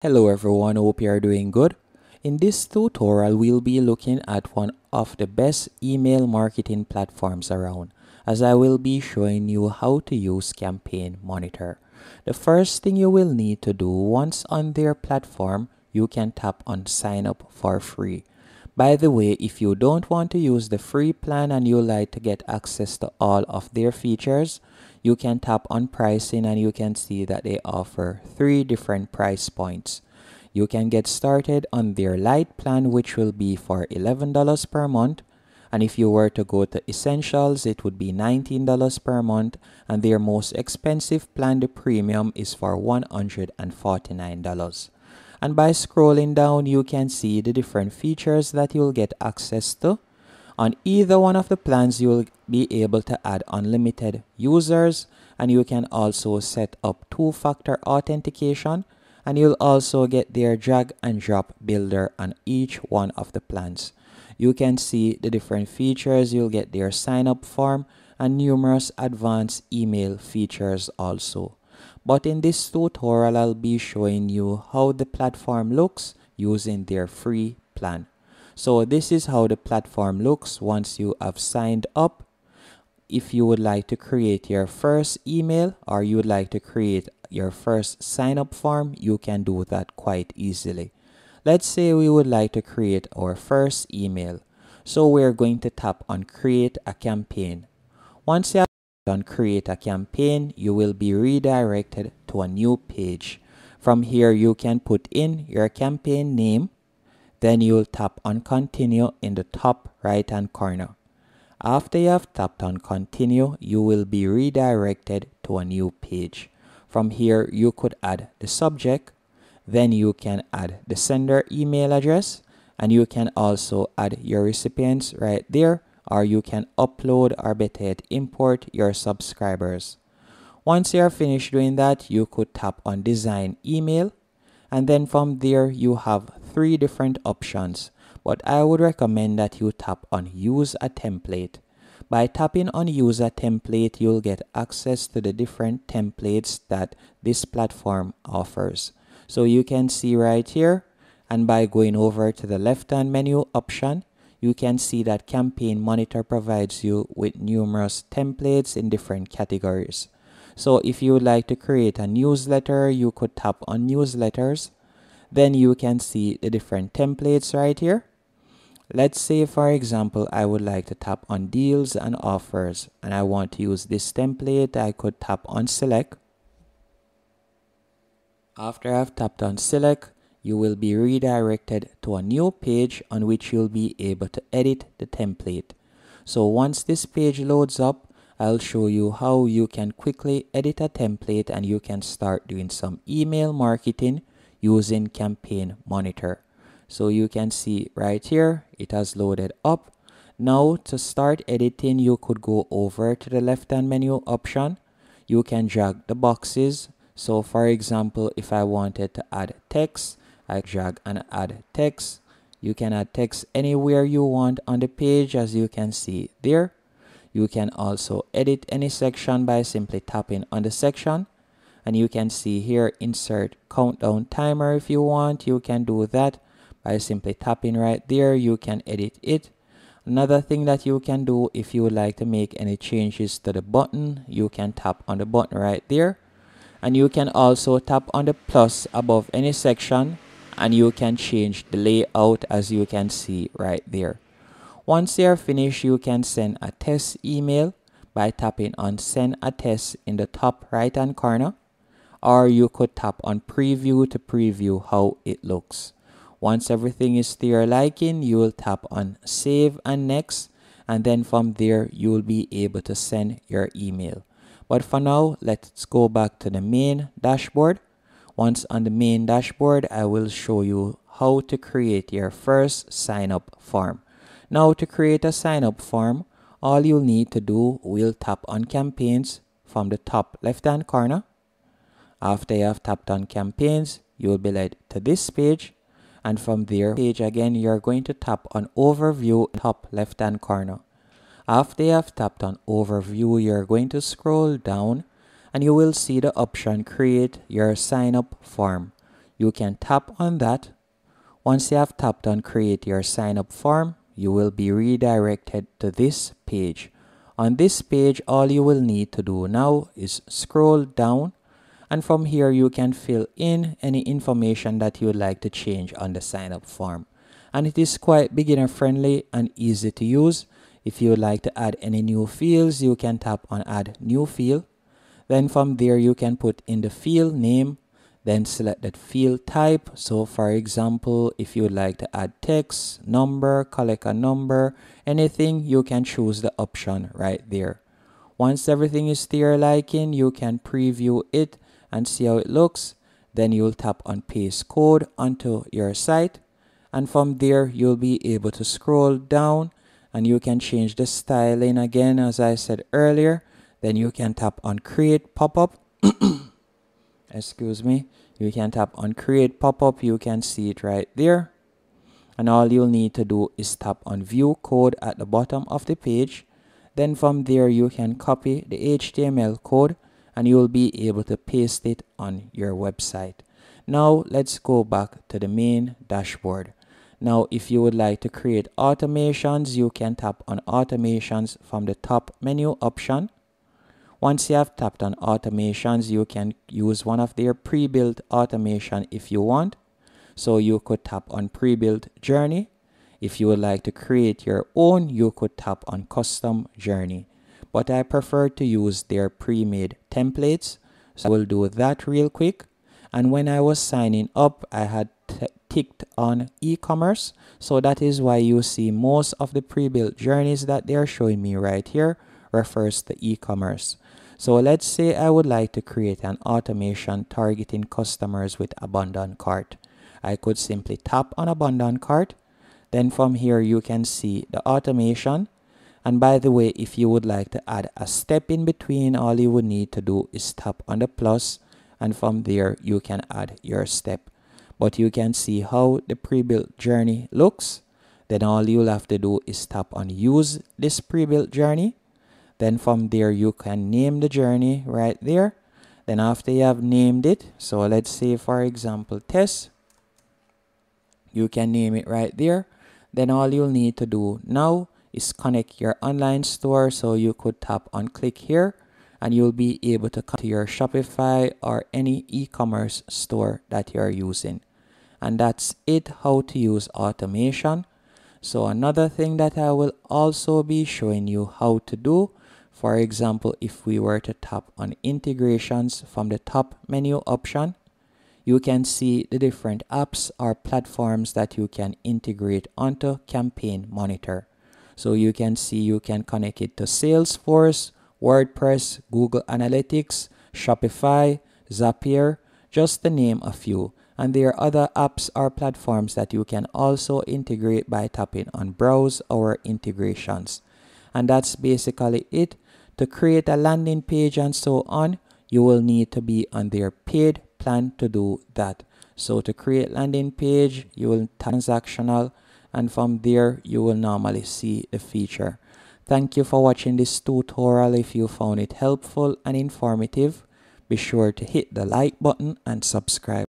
Hello everyone, hope you are doing good. In this tutorial, we'll be looking at one of the best email marketing platforms around, as I will be showing you how to use Campaign Monitor. The first thing you will need to do once on their platform, you can tap on sign up for free. By the way, if you don't want to use the free plan and you like to get access to all of their features, you can tap on pricing and you can see that they offer 3 different price points. You can get started on their light plan, which will be for $11 per month. And if you were to go to essentials, it would be $19 per month. And their most expensive plan, the premium, is for $149. And by scrolling down, you can see the different features that you'll get access to. On either one of the plans, you will be able to add unlimited users, and you can also set up two-factor authentication, and you'll also get their drag and drop builder on each one of the plans. You can see the different features. You'll get their sign-up form and numerous advanced email features also. But in this tutorial, I'll be showing you how the platform looks using their free plan. So this is how the platform looks once you have signed up. If you would like to create your first email or you would like to create your first sign up form, you can do that quite easily. Let's say we would like to create our first email. So we're going to tap on create a campaign. Once you have on create a campaign, you will be redirected to a new page. From here, you can put in your campaign name. Then you'll tap on continue in the top right hand corner. After you have tapped on continue, you will be redirected to a new page. From here, you could add the subject, then you can add the sender email address, and you can also add your recipients right there, or you can upload or better yet import your subscribers. Once you are finished doing that, you could tap on design email, and then from there you have 3 different options, but I would recommend that you tap on use a template. By tapping on use a template, you'll get access to the different templates that this platform offers. So you can see right here, and by going over to the left hand menu option, you can see that Campaign Monitor provides you with numerous templates in different categories. So if you would like to create a newsletter, you could tap on newsletters. Then you can see the different templates right here. Let's say, for example, I would like to tap on deals and offers, and I want to use this template. I could tap on select. After I've tapped on select, you will be redirected to a new page on which you'll be able to edit the template. So once this page loads up, I'll show you how you can quickly edit a template and you can start doing some email marketing using Campaign Monitor. So you can see right here, it has loaded up. Now to start editing, you could go over to the left hand menu option. You can drag the boxes. So for example, if I wanted to add text, I drag and add text. You can add text anywhere you want on the page, as you can see there. You can also edit any section by simply tapping on the section. And you can see here, insert countdown timer. If you want, you can do that by simply tapping right there. You can edit it. Another thing that you can do, if you would like to make any changes to the button, you can tap on the button right there. And you can also tap on the plus above any section and you can change the layout, as you can see right there. Once you are finished, you can send a test email by tapping on send a test in the top right hand corner, or you could tap on preview to preview how it looks. Once everything is to your liking, you will tap on save and next, and then from there you will be able to send your email. But for now, let's go back to the main dashboard. Once on the main dashboard, I will show you how to create your first sign up form. Now to create a sign up form, all you'll need to do, will tap on campaigns from the top left hand corner. After you have tapped on campaigns, you will be led to this page, and from there page again, you're going to tap on overview top left hand corner. After you have tapped on overview, you're going to scroll down and you will see the option create your sign up form. you can tap on that. Once you have tapped on create your sign up form, you will be redirected to this page. On this page, all you will need to do now is scroll down, and from here you can fill in any information that you would like to change on the sign up form. And it is quite beginner friendly and easy to use. If you would like to add any new fields, you can tap on add new field. Then from there you can put in the field name, then select that field type. So for example, if you would like to add text, number, collect a number, anything, you can choose the option right there. Once everything is to your liking, you can preview it and see how it looks. Then you'll tap on paste code onto your site, and from there you'll be able to scroll down and you can change the styling again as I said earlier. Then you can tap on create pop-up. Excuse me. You can tap on create pop-up. You can see it right there. And all you'll need to do is tap on view code at the bottom of the page. Then from there you can copy the HTML code and you will be able to paste it on your website. Now let's go back to the main dashboard. Now if you would like to create automations, you can tap on automations from the top menu option. Once you have tapped on automations, you can use one of their pre-built automation if you want. So you could tap on pre-built journey. If you would like to create your own, you could tap on custom journey. But I prefer to use their pre-made templates. So I will do that real quick. And when I was signing up, I had ticked on e-commerce. So that is why you see most of the pre-built journeys that they are showing me right here refers to e-commerce. So let's say I would like to create an automation targeting customers with abandoned cart. I could simply tap on abandoned cart. Then from here you can see the automation. And by the way, if you would like to add a step in between, all you would need to do is tap on the plus, and from there you can add your step. But you can see how the pre-built journey looks. Then all you'll have to do is tap on use this pre-built journey. Then from there you can name the journey right there. Then after you have named it, so let's say for example test, you can name it right there. Then all you'll need to do now is connect your online store. So you could tap on click here and you'll be able to connect to your Shopify or any e-commerce store that you're using. And that's it, how to use automation. So another thing that I will also be showing you how to do, for example, if we were to tap on integrations from the top menu option, you can see the different apps or platforms that you can integrate onto Campaign Monitor. So you can see you can connect it to Salesforce, WordPress, Google Analytics, Shopify, Zapier, just to name a few. And there are other apps or platforms that you can also integrate by tapping on Browse or Integrations. And that's basically it. To create a landing page and so on, you will need to be on their paid plan to do that. So to create landing page, you will transactional, and from there you will normally see the feature. Thank you for watching this tutorial. If you found it helpful and informative, be sure to hit the like button and subscribe.